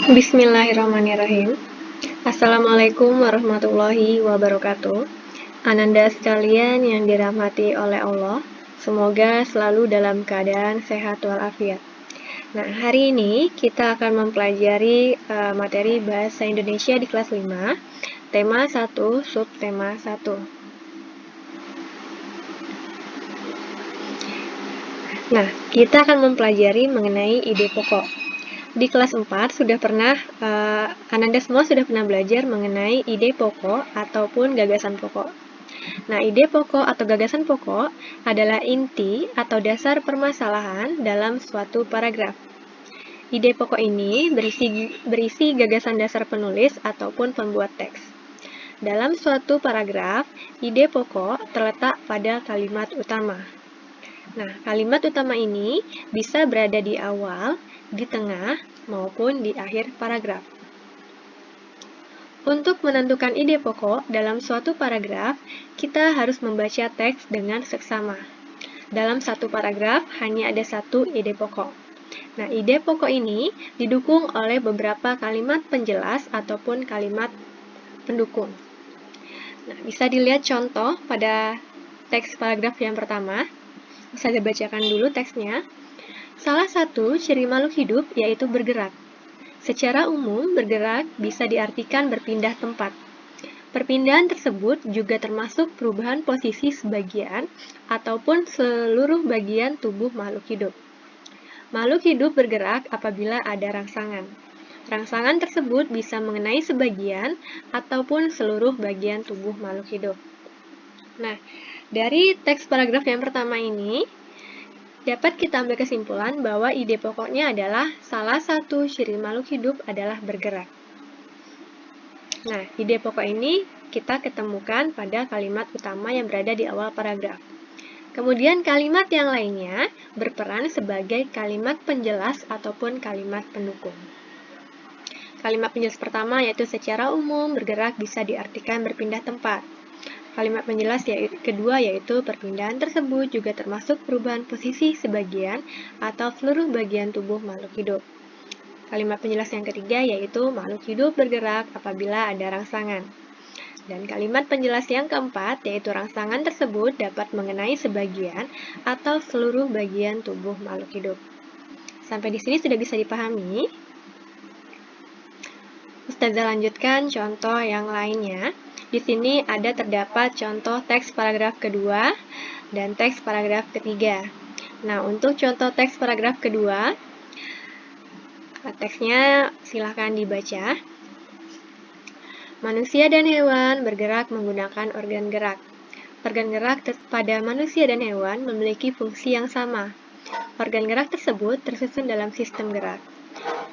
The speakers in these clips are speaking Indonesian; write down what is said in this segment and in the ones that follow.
Bismillahirrahmanirrahim. Assalamualaikum warahmatullahi wabarakatuh. Ananda sekalian yang dirahmati oleh Allah, semoga selalu dalam keadaan sehat walafiat. Nah, hari ini kita akan mempelajari materi Bahasa Indonesia di kelas 5, tema 1, subtema 1. Nah, kita akan mempelajari mengenai ide pokok. Di kelas 4 Ananda semua sudah pernah belajar mengenai ide pokok ataupun gagasan pokok. Nah, ide pokok atau gagasan pokok adalah inti atau dasar permasalahan dalam suatu paragraf. Ide pokok ini berisi gagasan dasar penulis ataupun pembuat teks. Dalam suatu paragraf, ide pokok terletak pada kalimat utama. Nah, kalimat utama ini bisa berada di awal, di tengah, maupun di akhir paragraf. Untuk menentukan ide pokok dalam suatu paragraf, kita harus membaca teks dengan seksama. Dalam satu paragraf, hanya ada satu ide pokok. Nah, ide pokok ini didukung oleh beberapa kalimat penjelas ataupun kalimat pendukung. Nah, bisa dilihat contoh pada teks paragraf yang pertama. Bisa dibacakan dulu teksnya. Salah satu ciri makhluk hidup yaitu bergerak. Secara umum, bergerak bisa diartikan berpindah tempat. Perpindahan tersebut juga termasuk perubahan posisi sebagian ataupun seluruh bagian tubuh makhluk hidup. Makhluk hidup bergerak apabila ada rangsangan. Rangsangan tersebut bisa mengenai sebagian ataupun seluruh bagian tubuh makhluk hidup. Nah, dari teks paragraf yang pertama ini, dapat kita ambil kesimpulan bahwa ide pokoknya adalah salah satu ciri makhluk hidup adalah bergerak. Nah, ide pokok ini kita ketemukan pada kalimat utama yang berada di awal paragraf. Kemudian kalimat yang lainnya berperan sebagai kalimat penjelas ataupun kalimat pendukung. Kalimat penjelas pertama yaitu secara umum bergerak bisa diartikan berpindah tempat. Kalimat penjelas kedua yaitu perpindahan tersebut juga termasuk perubahan posisi sebagian atau seluruh bagian tubuh makhluk hidup. Kalimat penjelas yang ketiga yaitu makhluk hidup bergerak apabila ada rangsangan. Dan kalimat penjelas yang keempat yaitu rangsangan tersebut dapat mengenai sebagian atau seluruh bagian tubuh makhluk hidup. Sampai di sini sudah bisa dipahami? Ustazah lanjutkan contoh yang lainnya. Di sini terdapat contoh teks paragraf kedua dan teks paragraf ketiga. Nah, untuk contoh teks paragraf kedua, teksnya silahkan dibaca. Manusia dan hewan bergerak menggunakan organ gerak. Organ gerak pada manusia dan hewan memiliki fungsi yang sama. Organ gerak tersebut tersusun dalam sistem gerak.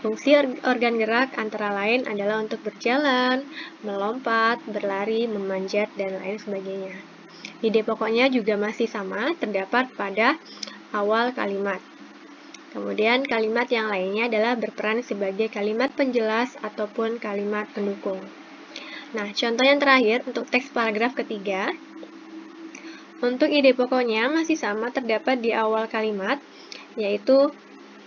Fungsi organ gerak antara lain adalah untuk berjalan, melompat, berlari, memanjat, dan lain sebagainya. Ide pokoknya juga masih sama, terdapat pada awal kalimat. Kemudian kalimat yang lainnya adalah berperan sebagai kalimat penjelas ataupun kalimat pendukung. Nah, contoh yang terakhir untuk teks paragraf ketiga. Untuk ide pokoknya masih sama, terdapat di awal kalimat, yaitu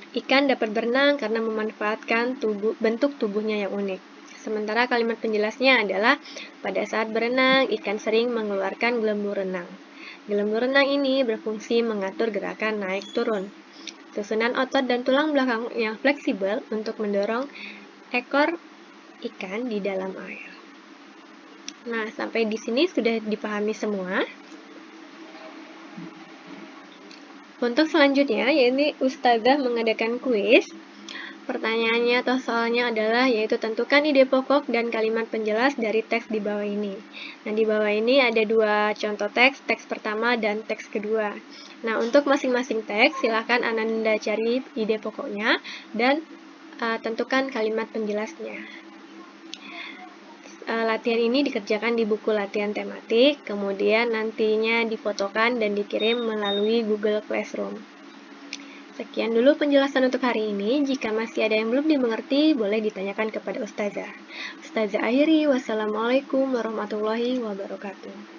ikan dapat berenang karena memanfaatkan bentuk tubuhnya yang unik. Sementara kalimat penjelasnya adalah pada saat berenang, ikan sering mengeluarkan gelembung renang. Gelembung renang ini berfungsi mengatur gerakan naik turun. Susunan otot dan tulang belakang yang fleksibel untuk mendorong ekor ikan di dalam air. Nah, sampai di sini sudah dipahami semua. Untuk selanjutnya, yaitu Ustazah mengadakan kuis. Pertanyaannya atau soalnya adalah yaitu tentukan ide pokok dan kalimat penjelas dari teks di bawah ini. Nah, di bawah ini ada dua contoh teks, teks pertama dan teks kedua. Nah, untuk masing-masing teks, silakan Ananda cari ide pokoknya dan tentukan kalimat penjelasnya. Latihan ini dikerjakan di buku latihan tematik, kemudian nantinya difotokan dan dikirim melalui Google Classroom. Sekian dulu penjelasan untuk hari ini. Jika masih ada yang belum dimengerti, boleh ditanyakan kepada Ustazah. Ustazah akhiri, wassalamualaikum warahmatullahi wabarakatuh.